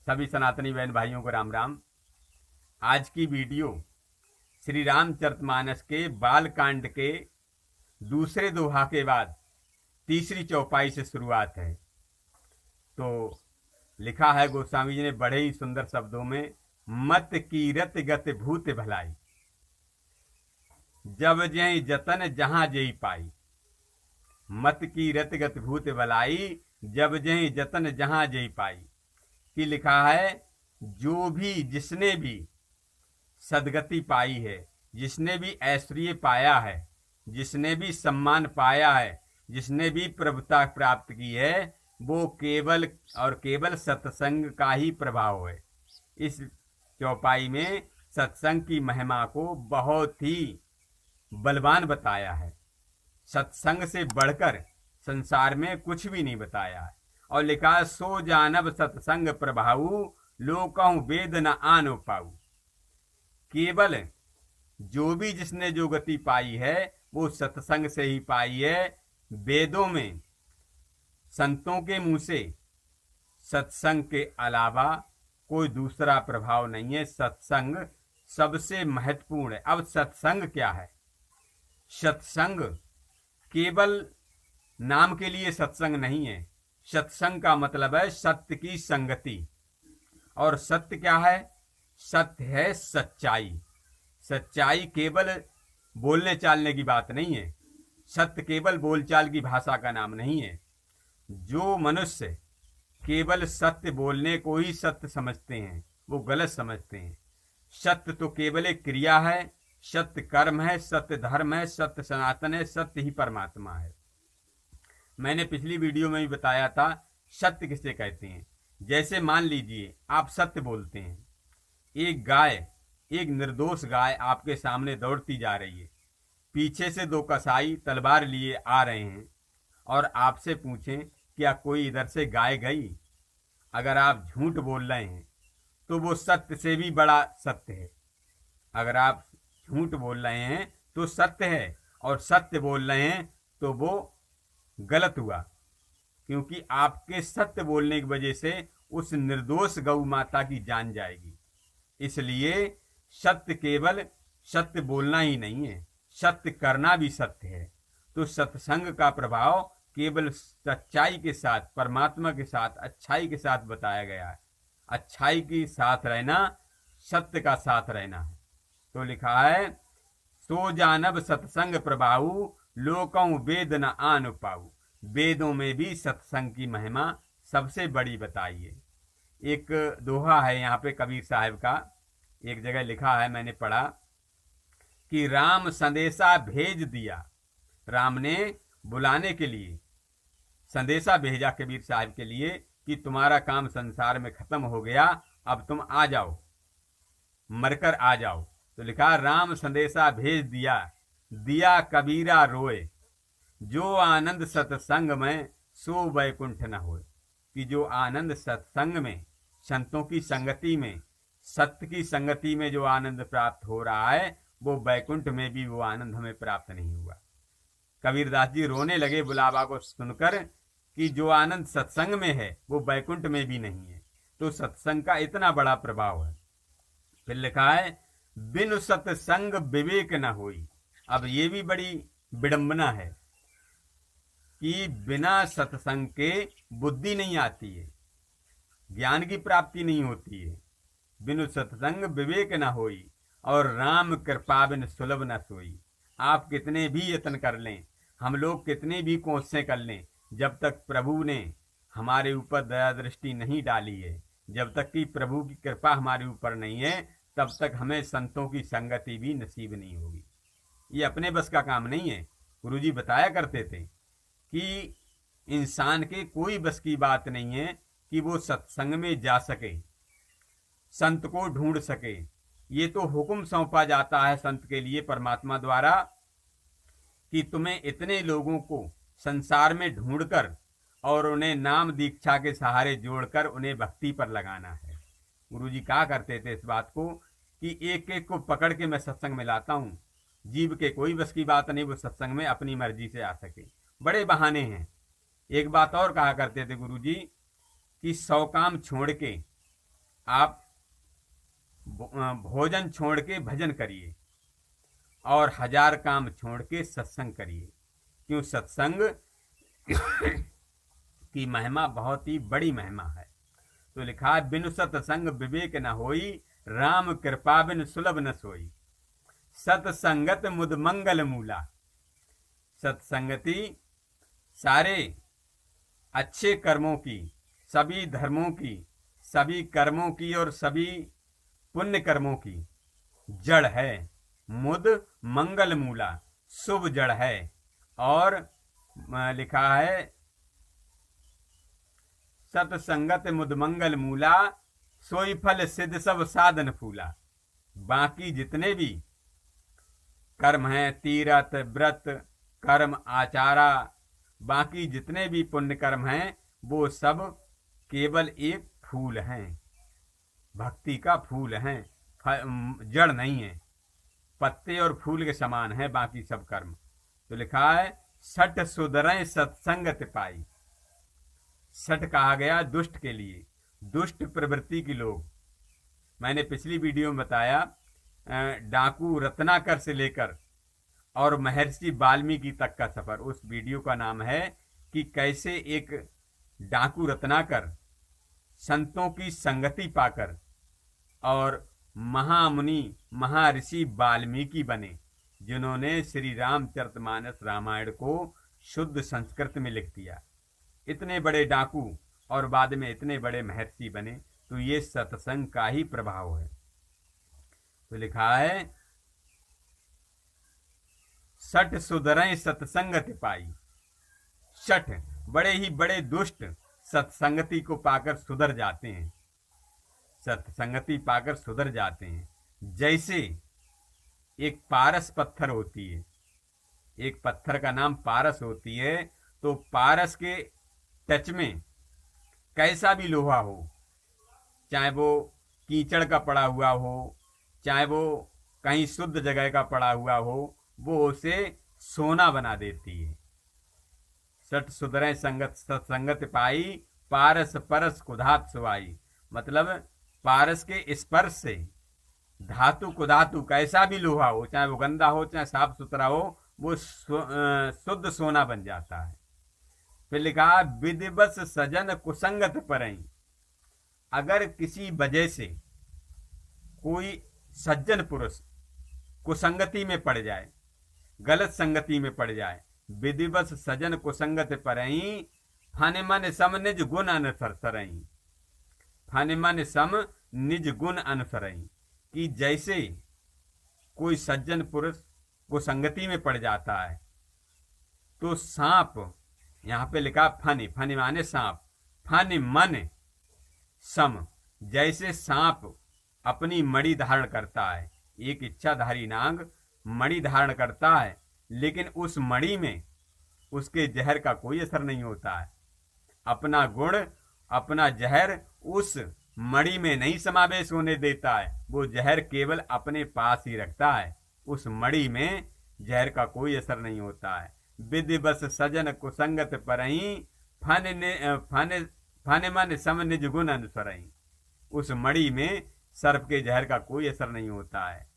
सभी सनातनी बहन भाइयों को राम राम। आज की वीडियो श्री रामचरितमानस के बाल कांड के दूसरे दोहा के बाद तीसरी चौपाई से शुरुआत है। तो लिखा है गोस्वामी जी ने बड़े ही सुंदर शब्दों में, मत कीरत गत भूत भलाई, जब जय जतन जहां जय पाई। मत कीरत गत भूत भलाई, जब जय जतन जहां जय पाई। कि लिखा है जो भी जिसने भी सदगति पाई है, जिसने भी ऐश्वर्य पाया है, जिसने भी सम्मान पाया है, जिसने भी प्रभुता प्राप्त की है, वो केवल और केवल सत्संग का ही प्रभाव है। इस चौपाई में सत्संग की महिमा को बहुत ही बलवान बताया है। सत्संग से बढ़कर संसार में कुछ भी नहीं बताया है। और लिखा सो जानब सत्संग प्रभाऊ, लोकहु वेद न आनो पाऊ। केवल जो भी जिसने जो गति पाई है वो सत्संग से ही पाई है। वेदों में संतों के मुंह से सत्संग के अलावा कोई दूसरा प्रभाव नहीं है। सत्संग सबसे महत्वपूर्ण है। अब सत्संग क्या है? सत्संग केवल नाम के लिए सत्संग नहीं है। सत्संग का मतलब है सत्य की संगति। और सत्य क्या है? सत्य है सच्चाई। सच्चाई केवल बोलने चालने की बात नहीं है। सत्य केवल बोलचाल की भाषा का नाम नहीं है। जो मनुष्य केवल सत्य बोलने को ही सत्य समझते हैं वो गलत समझते हैं। सत्य तो केवल एक क्रिया है, सत्य कर्म है, सत्य धर्म है, सत्य सनातन है, सत्य ही परमात्मा है। मैंने पिछली वीडियो में भी बताया था सत्य किसे कहते हैं। जैसे मान लीजिए आप सत्य बोलते हैं, एक गाय, एक निर्दोष गाय आपके सामने दौड़ती जा रही है, पीछे से दो कसाई तलवार लिए आ रहे हैं और आपसे पूछें क्या कोई इधर से गाय गई? अगर आप झूठ बोल रहे हैं तो वो सत्य से भी बड़ा सत्य है। अगर आप झूठ बोल रहे हैं तो सत्य है, और सत्य बोल रहे हैं तो वो गलत हुआ, क्योंकि आपके सत्य बोलने की वजह से उस निर्दोष गौ माता की जान जाएगी। इसलिए सत्य केवल सत्य बोलना ही नहीं है, सत्य करना भी सत्य है। तो सत्संग का प्रभाव केवल सच्चाई के साथ, परमात्मा के साथ, अच्छाई के साथ बताया गया है। अच्छाई के साथ रहना, सत्य का साथ रहना है। तो लिखा है सो जानब सत्संग प्रभाऊ, लोकहु वेद न आन पाऊ। वेदों में भी सत्संग की महिमा सबसे बड़ी बताई है। एक दोहा है यहाँ पे कबीर साहब का, एक जगह लिखा है, मैंने पढ़ा कि राम संदेशा भेज दिया। राम ने बुलाने के लिए संदेशा भेजा कबीर साहब के लिए कि तुम्हारा काम संसार में खत्म हो गया, अब तुम आ जाओ, मरकर आ जाओ। तो लिखा राम संदेशा भेज दिया, दिया कबीरा रोए, जो आनंद सत्संग में सो वैकुंठ न होए। कि जो आनंद सत्संग में, संतों की संगति में, सत्य की संगति में जो आनंद प्राप्त हो रहा है, वो वैकुंठ में भी वो आनंद हमें प्राप्त नहीं हुआ। कबीरदास जी रोने लगे बुलावा को सुनकर कि जो आनंद सत्संग में है वो वैकुंठ में भी नहीं है। तो सत्संग का इतना बड़ा प्रभाव है। फिर लिखा है बिनु सत्संग विवेक न होई। अब ये भी बड़ी विडंबना है कि बिना सत्संग के बुद्धि नहीं आती है, ज्ञान की प्राप्ति नहीं होती है। बिनु सत्संग विवेक न होई, और राम कृपा बिन सुलभ न सोई। आप कितने भी यत्न कर लें, हम लोग कितने भी कोशिशें कर लें, जब तक प्रभु ने हमारे ऊपर दया दृष्टि नहीं डाली है, जब तक कि प्रभु की कृपा हमारे ऊपर नहीं है, तब तक हमें संतों की संगति भी नसीब नहीं होगी। ये अपने बस का काम नहीं है। गुरुजी बताया करते थे कि इंसान के कोई बस की बात नहीं है कि वो सत्संग में जा सके, संत को ढूंढ सके। ये तो हुक्म सौंपा जाता है संत के लिए परमात्मा द्वारा कि तुम्हें इतने लोगों को संसार में ढूंढकर और उन्हें नाम दीक्षा के सहारे जोड़कर उन्हें भक्ति पर लगाना है। गुरुजी कहा करते थे इस बात को कि एक एक को पकड़ के मैं सत्संग में लाता हूँ। जीव के कोई बस की बात नहीं वो सत्संग में अपनी मर्जी से आ सके, बड़े बहाने हैं। एक बात और कहा करते थे गुरुजी कि 100 काम छोड़ के आप भोजन छोड़ के भजन करिए और 1000 काम छोड़ के सत्संग करिए। क्यों? सत्संग की महिमा बहुत ही बड़ी महिमा है। तो लिखा है, बिनु सत्संग विवेक न होई, राम कृपा बिन सुलभ न सोई। सत्संगत मुद मंगल मूला। सत्संगति सारे अच्छे कर्मों की, सभी धर्मों की, सभी कर्मों की और सभी पुण्य कर्मों की जड़ है। मुद मंगल मूला, शुभ जड़ है। और लिखा है, सत्संगत मुद मंगल मूला, सोई फल सिद्ध सब साधन फूला। बाकी जितने भी कर्म हैं, तीरथ व्रत कर्म आचारा, बाकी जितने भी पुण्य कर्म हैं, वो सब केवल एक फूल हैं, भक्ति का फूल हैं, जड़ नहीं है। पत्ते और फूल के समान है बाकी सब कर्म। तो लिखा है, सठ सुधरें सत्संगत पाई। सठ कहा गया दुष्ट के लिए, दुष्ट प्रवृत्ति के लोग। मैंने पिछली वीडियो में बताया, डाकू रत्नाकर से लेकर और महर्षि वाल्मीकि तक का सफर। उस वीडियो का नाम है कि कैसे एक डाकू रत्नाकर संतों की संगति पाकर और महामुनि महर्षि वाल्मीकि बने, जिन्होंने श्री रामचरितमानस रामायण को शुद्ध संस्कृत में लिख दिया। इतने बड़े डाकू और बाद में इतने बड़े महर्षि बने, तो ये सत्संग का ही प्रभाव है। तो लिखा है, सठ सुधरें सत्संगत पाई। सठ बड़े ही बड़े दुष्ट सत्संगति को पाकर सुधर जाते हैं, सत्संगति पाकर सुधर जाते हैं। जैसे एक पारस पत्थर होती है, एक पत्थर का नाम पारस होती है, तो पारस के टच में कैसा भी लोहा हो, चाहे वो कीचड़ का पड़ा हुआ हो, चाहे वो कहीं शुद्ध जगह का पड़ा हुआ हो, वो उसे सोना बना देती है। सठ सुधरें संगत सत्संगत पाई, पारस परस कुधात सुवाई। मतलब पारस के स्पर्श से धातु कुधातु कैसा भी लोहा हो, चाहे वो गंदा हो चाहे साफ सुथरा हो, वो शुद्ध सोना बन जाता है। फिर लिखा, विधिवश सजन कुसंगत परई। अगर किसी वजह से कोई सज्जन पुरुष कुसंगति में पड़ जाए, गलत संगति में पड़ जाए, विधिवश सजन कुसंगत परई, फन मन सम निज गुण अनुसरई। फन मन सम निज गुण अनुसरई, कि जैसे कोई सज्जन पुरुष कुसंगति में पड़ जाता है, तो सांप, यहाँ पे लिखा फन, फन माने सांप, फन मन सम, जैसे सांप अपनी मणि धारण करता है, एक इच्छाधारी नाग मणि धारण करता है, लेकिन उस मणि में उसके जहर का कोई असर नहीं होता है। अपना गुण, अपना जहर उस मणि में नहीं समावेश होने देता है, वो जहर केवल अपने पास ही रखता है, उस मणि में जहर का कोई असर नहीं होता है। विधि बस सजन कुसंगत परई, फन मन सम निज गुण अनुसरई। उस मणि में सर्प के जहर का कोई असर नहीं होता है।